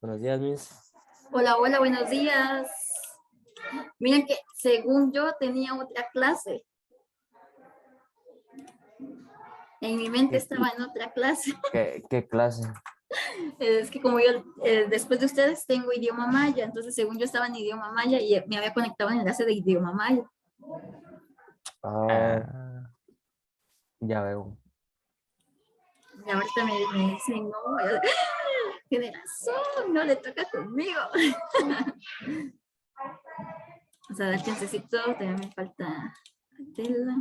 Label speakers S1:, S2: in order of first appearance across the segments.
S1: Buenos días, Miss.
S2: Hola, hola, buenos días. Miren que según yo tenía otra clase. En mi mente estaba en otra clase.
S1: ¿Qué clase?
S2: Es que como yo después de ustedes tengo idioma maya, entonces según yo estaba en idioma maya y me había conectado en enlace de idioma maya.
S1: Ah, ya veo.
S2: Y ahorita me dicen, no, tiene razón, no le toca conmigo. O sea, dar chancecito, también me falta tela.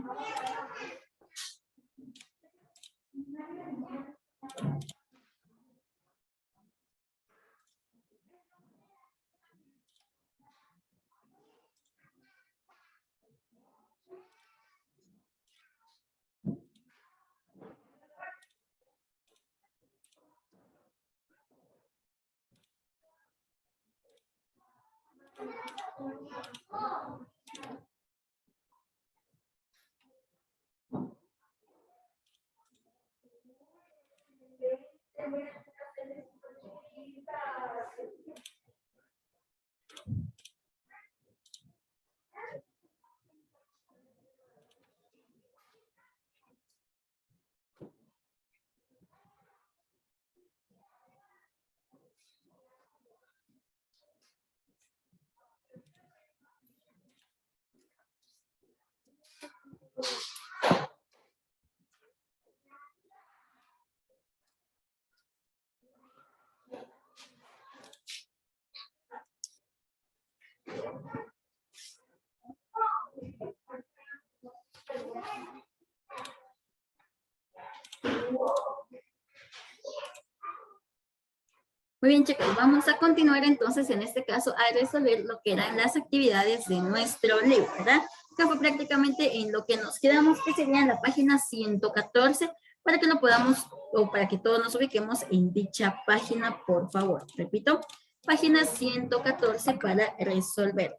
S2: Muy bien, chicos, vamos a continuar entonces en este caso a resolver lo que eran las actividades de nuestro libro, ¿verdad? Que fue prácticamente en lo que nos quedamos, que sería en la página 114, para que lo podamos, o para que todos nos ubiquemos en dicha página, por favor. Repito, página 114 para resolver.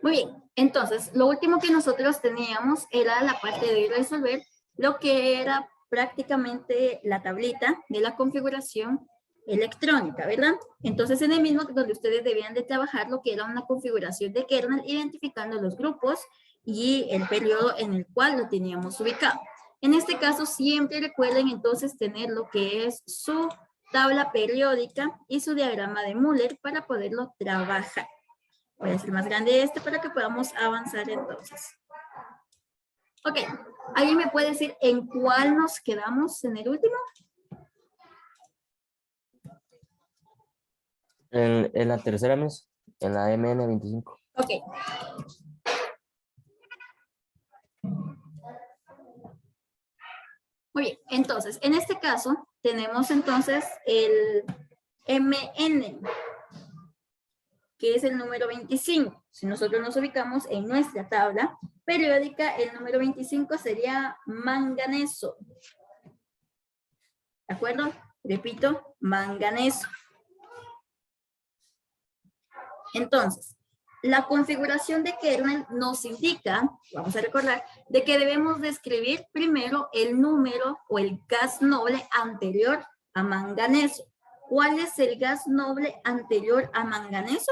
S2: Muy bien, entonces lo último que nosotros teníamos era la parte de resolver lo que era prácticamente la tablita de la configuración electrónica, ¿verdad? Entonces en el mismo donde ustedes debían de trabajar lo que era una configuración de kernel, identificando los grupos y el periodo en el cual lo teníamos ubicado. En este caso siempre recuerden entonces tener lo que es su tabla periódica y su diagrama de Müller para poderlo trabajar. Voy a hacer más grande este para que podamos avanzar entonces. Ok, ¿alguien me puede decir en cuál nos quedamos en el último?
S1: En la tercera, Miss, en la MN25.
S2: Ok. Muy bien, entonces, en este caso, tenemos entonces el MN, que es el número 25. Si nosotros nos ubicamos en nuestra tabla periódica, el número 25 sería manganeso. ¿De acuerdo? Repito, manganeso. Entonces, la configuración de kernel nos indica, vamos a recordar, de que debemos de escribir primero el número o el gas noble anterior a manganeso. ¿Cuál es el gas noble anterior a manganeso?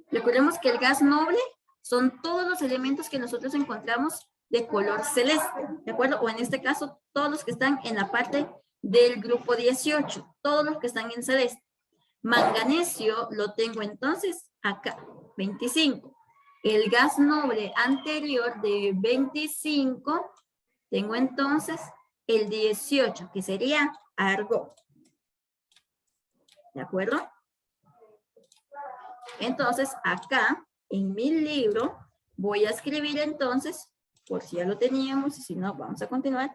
S2: Recordemos que el gas noble son todos los elementos que nosotros encontramos de color celeste, ¿de acuerdo? O en este caso, todos los que están en la parte del grupo 18, todos los que están en celeste. Manganesio lo tengo entonces acá, 25. El gas noble anterior de 25, tengo entonces el 18, que sería argón. ¿De acuerdo? Entonces, acá, en mi libro, voy a escribir entonces, por si ya lo teníamos, y si no, vamos a continuar.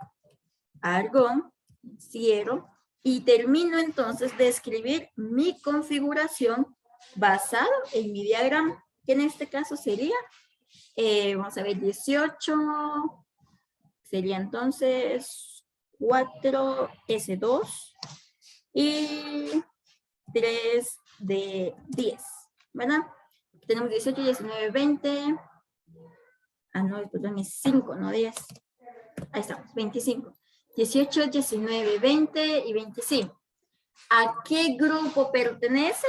S2: Argón, cierro, y termino entonces de escribir mi configuración basado en mi diagrama, que en este caso sería, vamos a ver, 18, sería entonces 4S2 y 3 de 10, ¿verdad? Tenemos 18, 19, 20. Ah, no, perdón, es 5, no 10. Ahí estamos, 25. 18, 19, 20 y 25. ¿A qué grupo pertenece?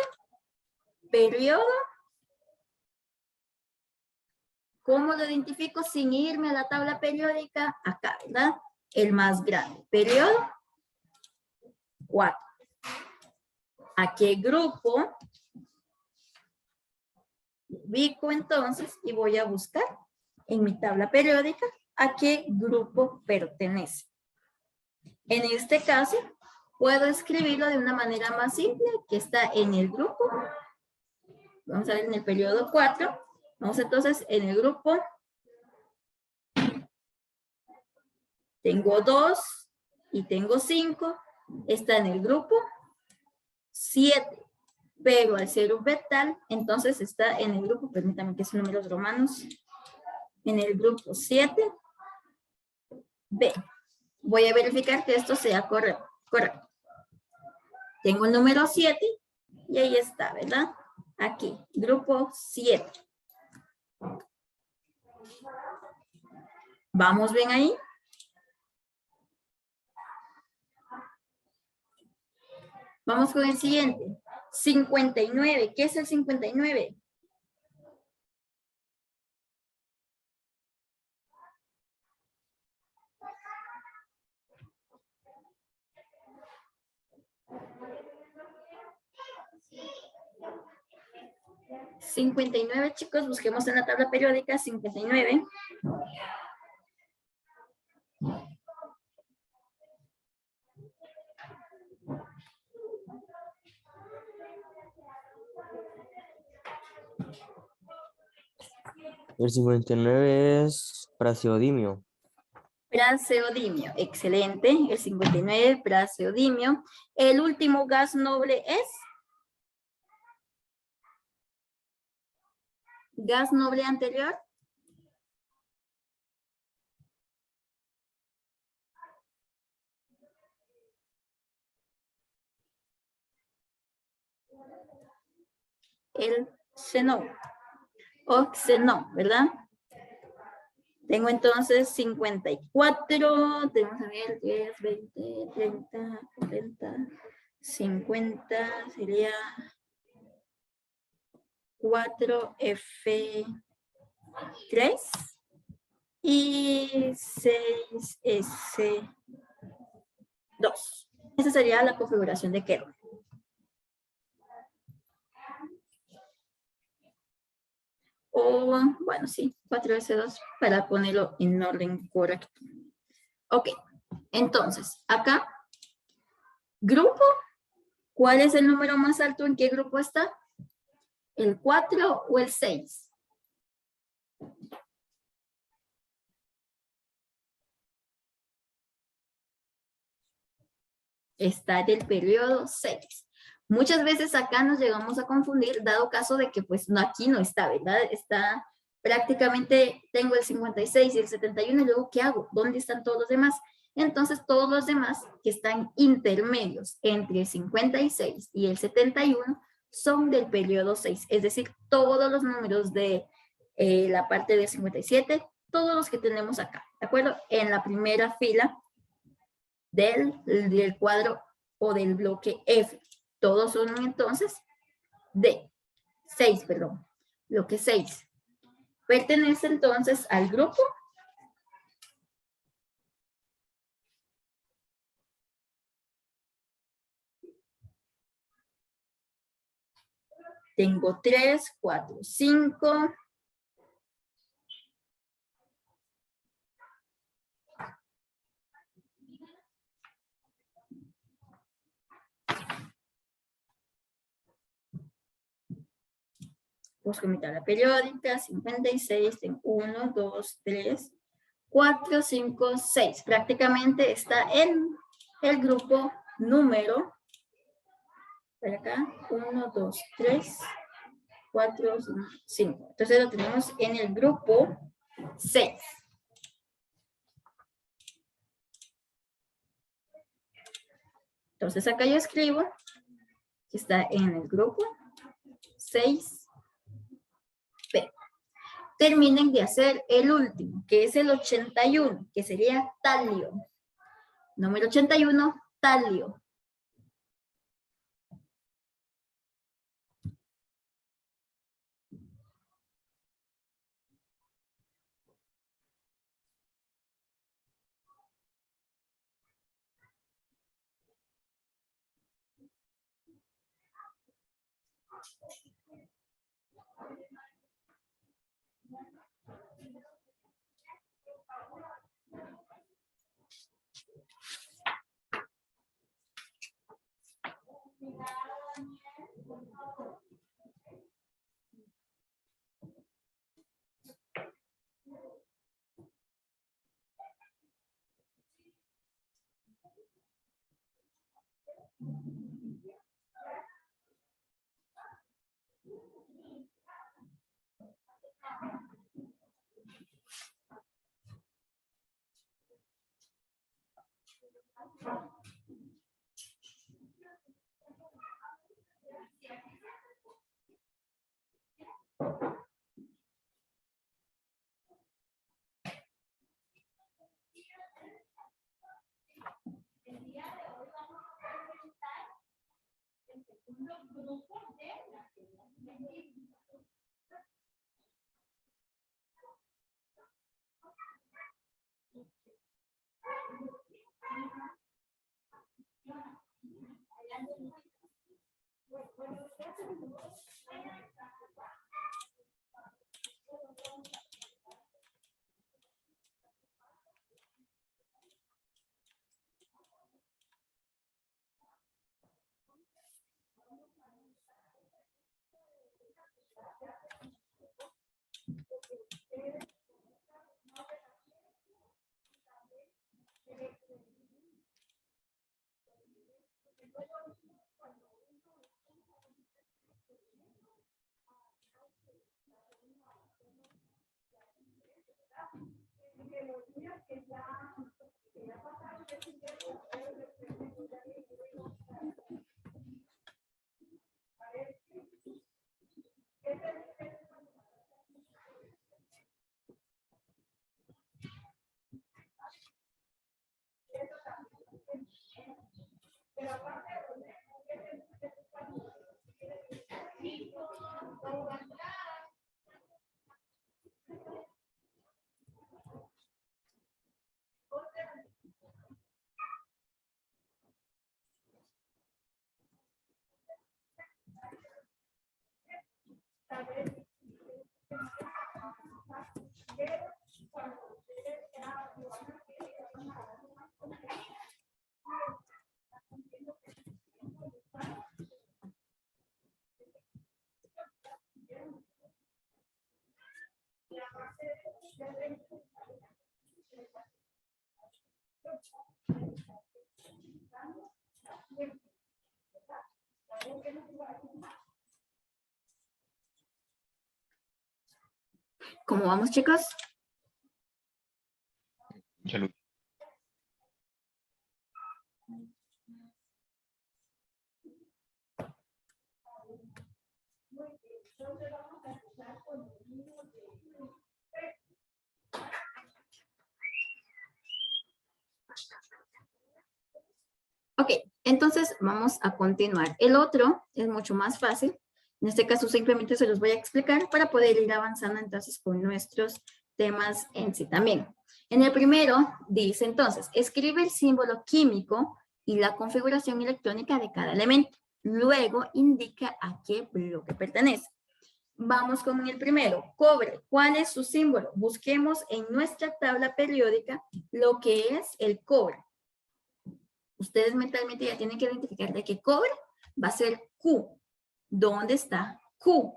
S2: Periodo. ¿Cómo lo identifico sin irme a la tabla periódica? Acá, ¿verdad? El más grande. Periodo 4. ¿A qué grupo? Ubico entonces y voy a buscar en mi tabla periódica a qué grupo pertenece. En este caso, puedo escribirlo de una manera más simple, que está en el grupo. Vamos a ver en el periodo 4. Vamos entonces en el grupo. Tengo 2 y tengo 5. Está en el grupo 7. Pero al ser un vector, entonces está en el grupo, permítanme que son números romanos, en el grupo 7B. Voy a verificar que esto sea correcto. Tengo el número 7 y ahí está, ¿verdad? Aquí, grupo 7. ¿Vamos bien ahí? Vamos con el siguiente. 59. ¿Qué es el 59? Chicos, busquemos en la tabla periódica 59.
S1: El 59 es praseodimio.
S2: Praseodimio, excelente. El 59, praseodimio. El último gas noble es gas noble anterior. El xenón o xenón, ¿verdad? Tengo entonces 54, tenemos a ver 10, 20, 30, 40, 50, sería 4F3 y 6S2. Esa sería la configuración de Kerr. O, bueno, sí, 4S2 para ponerlo en orden correcto. Ok, entonces, acá, grupo, ¿cuál es el número más alto? ¿En qué grupo está? ¿El 4 o el 6? Está del periodo 6. Muchas veces acá nos llegamos a confundir, dado caso de que pues no, aquí no está, ¿verdad? Está prácticamente, tengo el 56 y el 71 y luego ¿qué hago? ¿Dónde están todos los demás? Entonces todos los demás que están intermedios entre el 56 y el 71 son del periodo 6, es decir, todos los números de la parte de 57, todos los que tenemos acá, ¿de acuerdo? En la primera fila del cuadro o del bloque F. Todos son entonces de 6, perdón, bloque 6. Pertenece entonces al grupo Tengo 3, 4, 5. Busco mi tabla periódica, 56, tengo 1, 2, 3, 4, 5, 6. Prácticamente está en el grupo número, por acá, 1, 2, 3, 4, 5. Entonces lo tenemos en el grupo 6. Entonces acá yo escribo que está en el grupo 6. Terminen de hacer el último, que es el 81, que sería talio. Número 81, talio. ¿Cómo vamos, chicos?
S3: Salud.
S2: Ok, entonces vamos a continuar. El otro es mucho más fácil. En este caso simplemente se los voy a explicar para poder ir avanzando entonces con nuestros temas en sí también. En el primero dice entonces, escribe el símbolo químico y la configuración electrónica de cada elemento. luego indica a qué bloque pertenece. Vamos con el primero, cobre. ¿Cuál es su símbolo? Busquemos en nuestra tabla periódica lo que es el cobre. Ustedes mentalmente ya tienen que identificar de qué cobre va a ser Q. ¿Dónde está Q?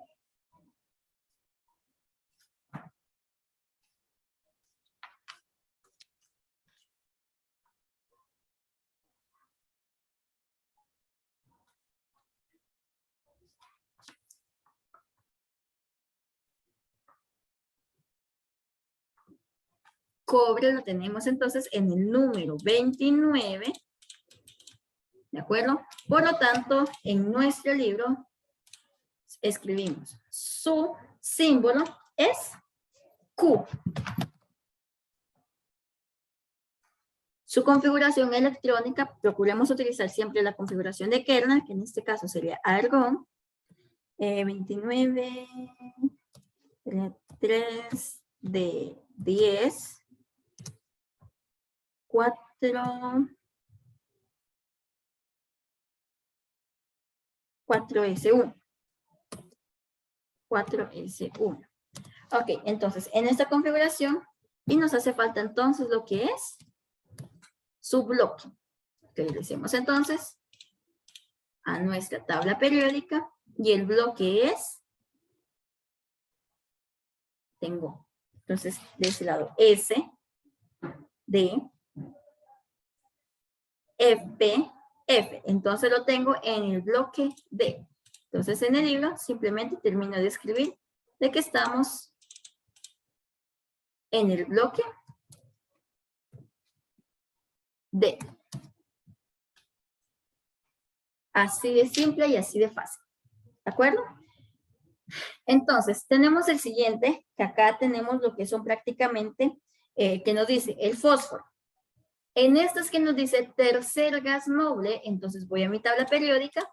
S2: Cobre lo tenemos entonces en el número 29, ¿de acuerdo? Por lo tanto, en nuestro libro escribimos su símbolo es Q. Su configuración electrónica, procuremos utilizar siempre la configuración de kernel, que en este caso sería argon 29, 3 de 10, 4S1. 4S1. Ok, entonces en esta configuración, y nos hace falta entonces lo que es su bloque. Que le decimos entonces a nuestra tabla periódica, y el bloque es, tengo, entonces de ese lado S, D, F, F. Entonces lo tengo en el bloque D. Entonces en el libro simplemente termino de escribir de que estamos en el bloque D. Así de simple y así de fácil. ¿De acuerdo? Entonces, tenemos el siguiente, que acá tenemos lo que son prácticamente, que nos dice el fósforo. En estas que nos dice tercer gas noble, entonces voy a mi tabla periódica,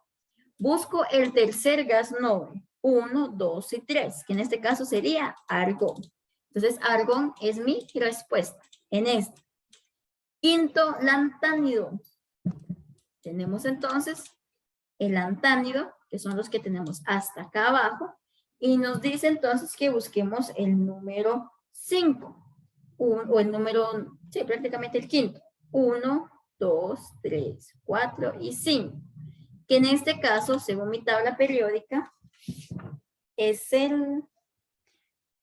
S2: busco el tercer gas noble, 1, 2 y 3, que en este caso sería argón. Entonces, argón es mi respuesta en este. Quinto, lantánido. Tenemos entonces el lantánido, que son los que tenemos hasta acá abajo, y nos dice entonces que busquemos el número 5, o el número, sí, prácticamente el quinto. 1, 2, 3, 4 y 5. Que en este caso, según mi tabla periódica, es el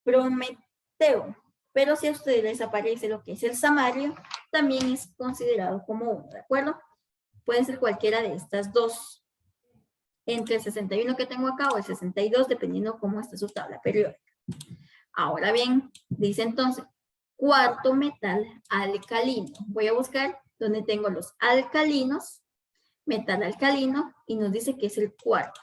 S2: prometeo. Pero si a ustedes les aparece lo que es el samario, también es considerado como uno, ¿de acuerdo? Puede ser cualquiera de estas dos. Entre el 61 que tengo acá o el 62, dependiendo cómo está su tabla periódica. Ahora bien, dice entonces, cuarto metal alcalino. Voy a buscar donde tengo los alcalinos, metal alcalino, y nos dice que es el cuarto.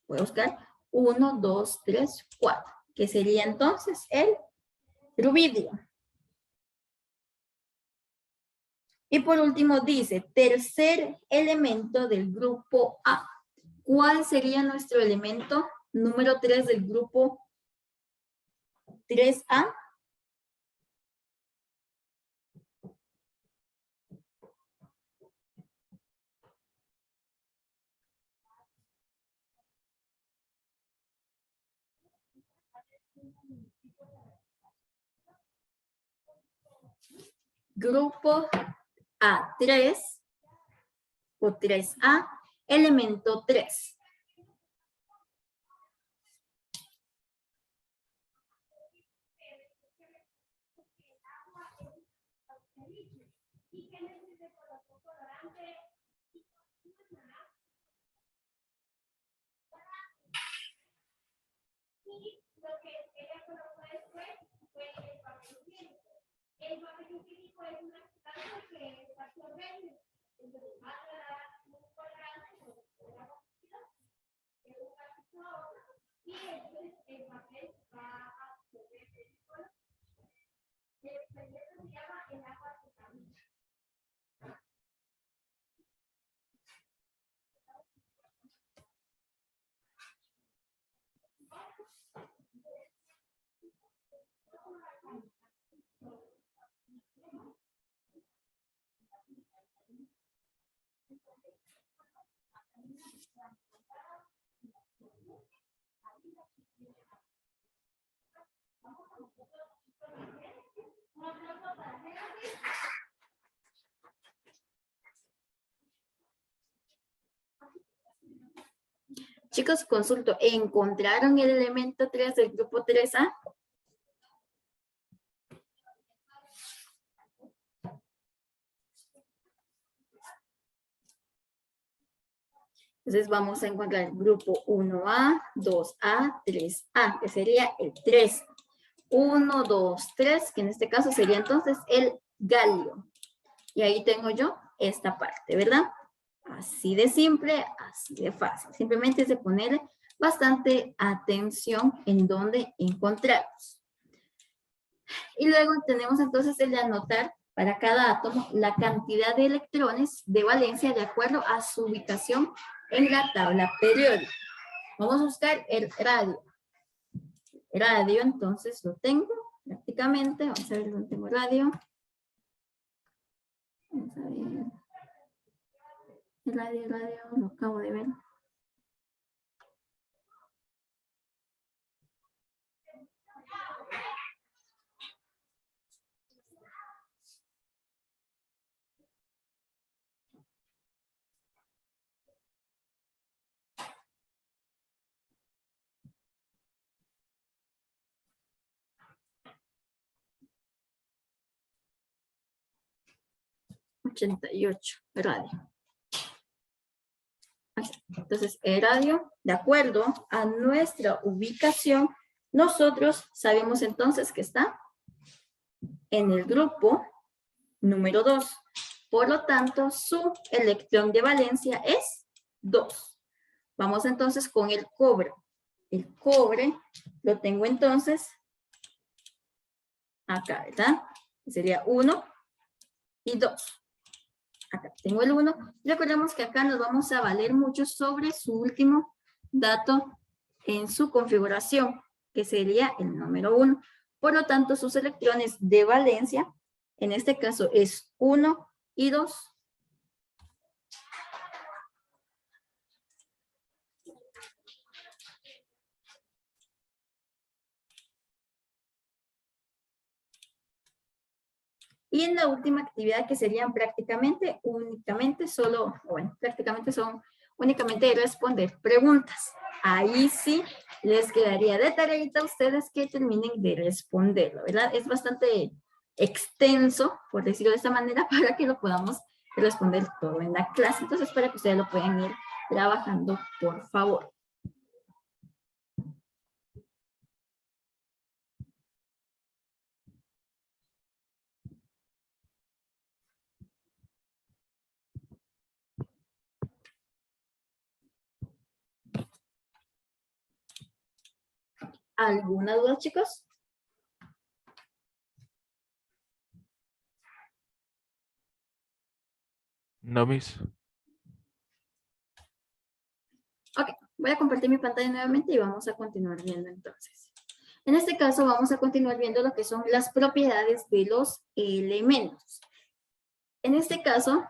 S2: Voy a buscar 1, 2, 3, 4, que sería entonces el rubidio. Y por último dice, tercer elemento del grupo A. ¿Cuál sería nuestro elemento número 3 del grupo 3A? Grupo A3 o 3A, elemento 3. Chicos, consulto, ¿encontraron el elemento 3 del grupo 3A? Entonces vamos a encontrar el grupo 1A, 2A, 3A, que sería el 3. 1, 2, 3, que en este caso sería entonces el galio. Y ahí tengo yo esta parte, ¿verdad? Así de simple, así de fácil. Simplemente es de poner bastante atención en dónde encontramos. Y luego tenemos entonces el de anotar para cada átomo la cantidad de electrones de valencia de acuerdo a su ubicación en la tabla periódica. Vamos a buscar el radio. El radio, entonces lo tengo prácticamente. Vamos a ver dónde tengo radio. Vamos a ver. El radio, lo acabo de ver. Radio. Entonces, el radio, de acuerdo a nuestra ubicación, nosotros sabemos entonces que está en el grupo número 2. Por lo tanto, su electrón de valencia es 2. Vamos entonces con el cobre. El cobre lo tengo entonces acá, ¿verdad? Sería 1 y 2. Acá tengo el 1. Recordemos que acá nos vamos a valer mucho sobre su último dato en su configuración, que sería el número 1. Por lo tanto, sus electrones de valencia, en este caso es 1 y 2. Y en la última actividad, que serían prácticamente únicamente responder preguntas. Ahí sí les quedaría de tareita a ustedes que terminen de responderlo, ¿verdad? Es bastante extenso, por decirlo de esta manera, para que lo podamos responder todo en la clase. Entonces, para que ustedes lo puedan ir trabajando, por favor. ¿Alguna duda, chicos?
S3: No, Miss.
S2: Ok, voy a compartir mi pantalla nuevamente y vamos a continuar viendo entonces. En este caso vamos a continuar viendo lo que son las propiedades de los elementos. En este caso,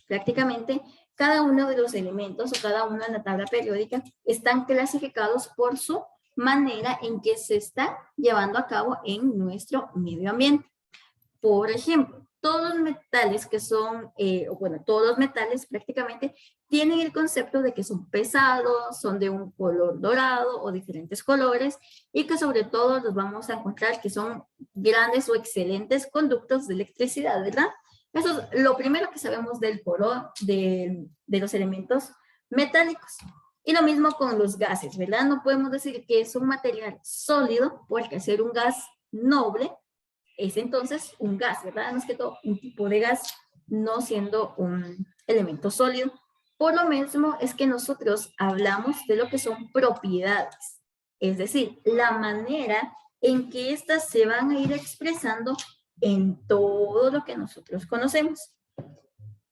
S2: prácticamente cada uno de los elementos o cada uno en la tabla periódica están clasificados por su manera en que se está llevando a cabo en nuestro medio ambiente. Por ejemplo, todos los metales que son, todos los metales prácticamente tienen el concepto de que son pesados, son de un color dorado o diferentes colores, y que sobre todo los vamos a encontrar que son grandes o excelentes conductos de electricidad, ¿verdad? Eso es lo primero que sabemos del color de los elementos metálicos. Y lo mismo con los gases, ¿verdad? No podemos decir que es un material sólido, porque al ser un gas noble, es entonces un gas, ¿verdad? Más que todo un tipo de gas, no siendo un elemento sólido. Por lo mismo es que nosotros hablamos de lo que son propiedades, es decir, la manera en que éstas se van a ir expresando en todo lo que nosotros conocemos.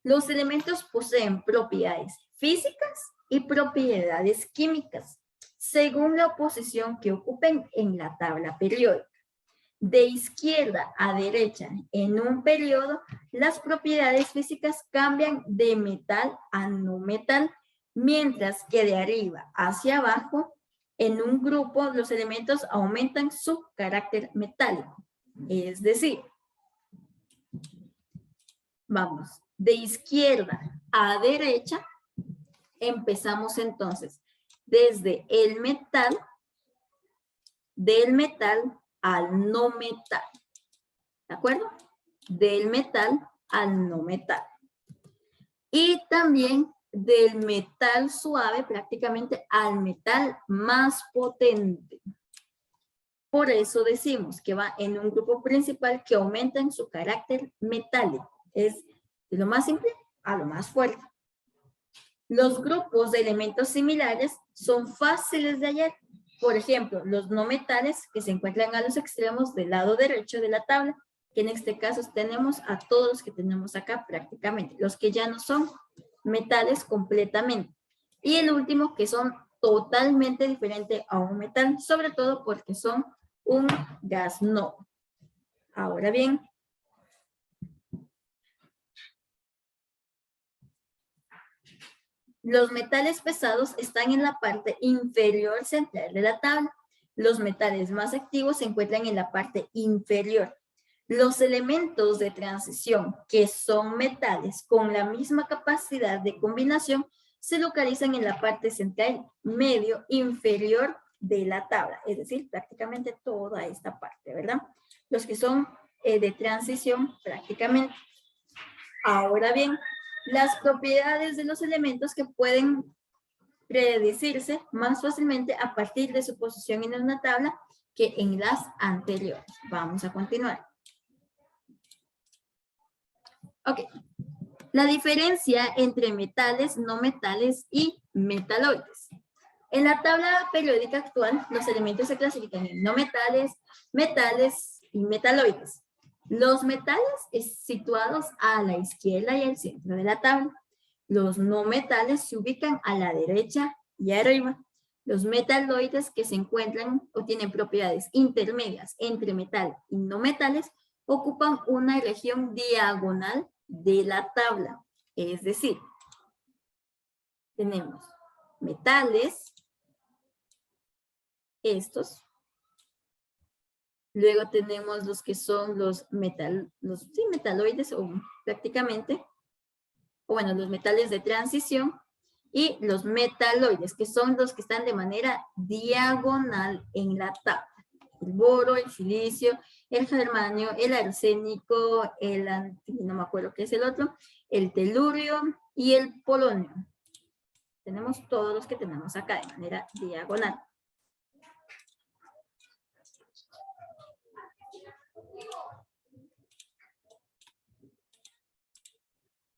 S2: Los elementos poseen propiedades físicas y propiedades químicas, según la posición que ocupen en la tabla periódica. De izquierda a derecha, en un periodo, las propiedades físicas cambian de metal a no metal, mientras que de arriba hacia abajo, en un grupo, los elementos aumentan su carácter metálico. Es decir, vamos de izquierda a derecha, empezamos entonces desde el metal, del metal al no metal, ¿de acuerdo? Del metal al no metal. Y también del metal suave prácticamente al metal más potente. Por eso decimos que va en un grupo principal que aumenta en su carácter metálico. Es de lo más simple a lo más fuerte. Los grupos de elementos similares son fáciles de hallar. Por ejemplo, los no metales que se encuentran a los extremos del lado derecho de la tabla, que en este caso tenemos a todos los que tenemos acá prácticamente, los que ya no son metales completamente. Y el último que son totalmente diferentes a un metal, sobre todo porque son un gas noble. Ahora bien, los metales pesados están en la parte inferior central de la tabla. Los metales más activos se encuentran en la parte inferior. Los elementos de transición, que son metales con la misma capacidad de combinación, se localizan en la parte central medio inferior de la tabla, es decir, prácticamente toda esta parte, ¿verdad? Los que son de transición prácticamente. Ahora bien, las propiedades de los elementos que pueden predecirse más fácilmente a partir de su posición en una tabla que en las anteriores. Vamos a continuar. Ok. La diferencia entre metales, no metales y metaloides. En la tabla periódica actual, los elementos se clasifican en no metales, metales y metaloides. Los metales situados a la izquierda y al centro de la tabla. Los no metales se ubican a la derecha y arriba. Los metaloides que se encuentran o tienen propiedades intermedias entre metal y no metales ocupan una región diagonal de la tabla. Es decir, tenemos metales, estos. Luego tenemos los que son los metaloides o prácticamente, o bueno, los metales de transición y los metaloides, que son los que están de manera diagonal en la tabla. El boro, el silicio, el germanio, el arsénico, no me acuerdo qué es el otro, el telurio y el polonio. Tenemos todos los que tenemos acá de manera diagonal.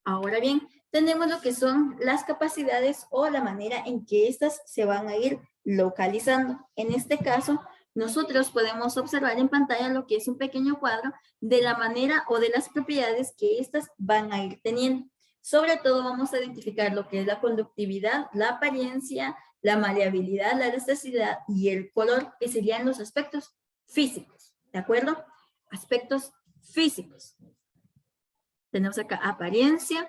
S2: Ahora bien, tenemos lo que son las capacidades o la manera en que estas se van a ir localizando. En este caso, nosotros podemos observar en pantalla lo que es un pequeño cuadro de la manera o de las propiedades que estas van a ir teniendo. Sobre todo vamos a identificar lo que es la conductividad, la apariencia, la maleabilidad, la elasticidad y el color, que serían los aspectos físicos, ¿de acuerdo? Aspectos físicos. Tenemos acá apariencia,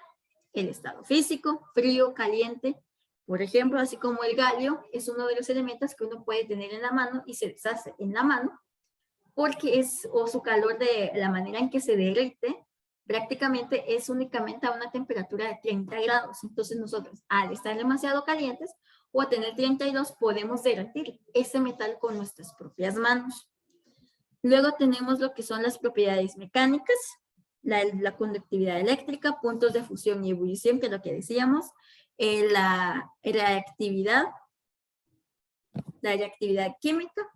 S2: el estado físico, frío, caliente. Por ejemplo, así como el galio es uno de los elementos que uno puede tener en la mano y se deshace en la mano, porque su calor de la manera en que se derrite, prácticamente es únicamente a una temperatura de 30 grados. Entonces nosotros, al estar demasiado calientes o a tener 32, podemos derretir ese metal con nuestras propias manos. Luego tenemos lo que son las propiedades mecánicas, la conductividad eléctrica, puntos de fusión y ebullición, que es lo que decíamos, la reactividad química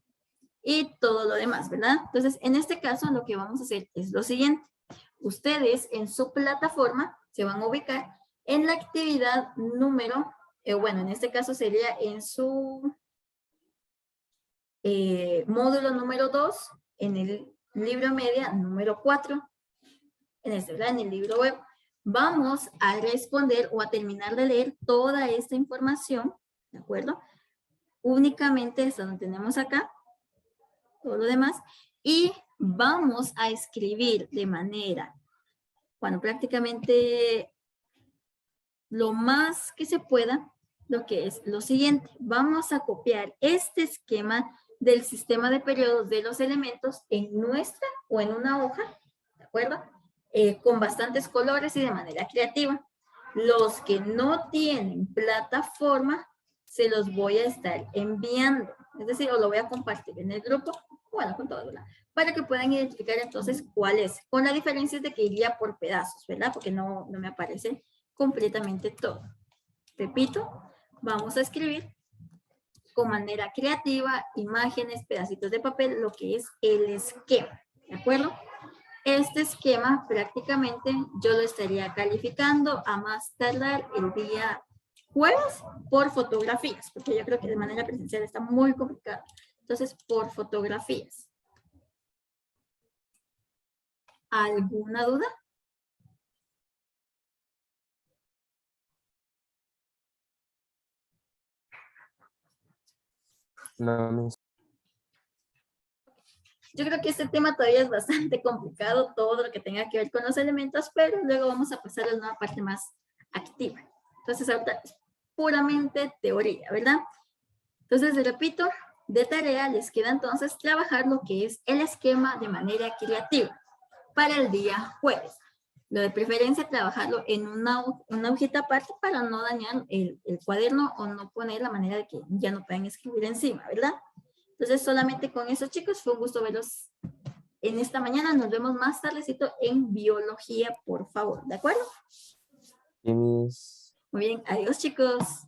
S2: y todo lo demás, ¿verdad? Entonces, en este caso, lo que vamos a hacer es lo siguiente. Ustedes en su plataforma se van a ubicar en la actividad número, bueno, en este caso sería en su módulo número 2, en el libro media número 4, en el libro web. Vamos a responder o a terminar de leer toda esta información, ¿de acuerdo? Únicamente esto lo tenemos acá, todo lo demás, y vamos a escribir de manera, bueno, prácticamente lo más que se pueda, lo que es lo siguiente. Vamos a copiar este esquema del sistema de periodos de los elementos en nuestra o en una hoja, ¿de acuerdo? Con bastantes colores y de manera creativa. Los que no tienen plataforma, se los voy a estar enviando. Es decir, o lo voy a compartir en el grupo, bueno, con todo, ¿verdad? Para que puedan identificar entonces cuál es. Con la diferencia de que iría por pedazos, ¿verdad? Porque no me aparece completamente todo. Repito, vamos a escribir con manera creativa, imágenes, pedacitos de papel, lo que es el esquema, ¿de acuerdo? Este esquema prácticamente yo lo estaría calificando a más tardar el día jueves por fotografías, porque yo creo que de manera presencial está muy complicado. Entonces, por fotografías. ¿Alguna duda?
S1: No, miss.
S2: Yo creo que este tema todavía es bastante complicado, todo lo que tenga que ver con los elementos, pero luego vamos a pasar a una parte más activa. Entonces, ahorita es puramente teoría, ¿verdad? Entonces, repito, de tarea les queda entonces trabajar lo que es el esquema de manera creativa para el día jueves. Lo de preferencia trabajarlo en una hojita aparte para no dañar el cuaderno o no poner la manera de que ya no puedan escribir encima, ¿verdad? Entonces, solamente con eso, chicos, fue un gusto verlos en esta mañana. Nos vemos más tardecito en biología, por favor, ¿de acuerdo?
S1: Sí, miss.
S2: Muy bien, adiós, chicos.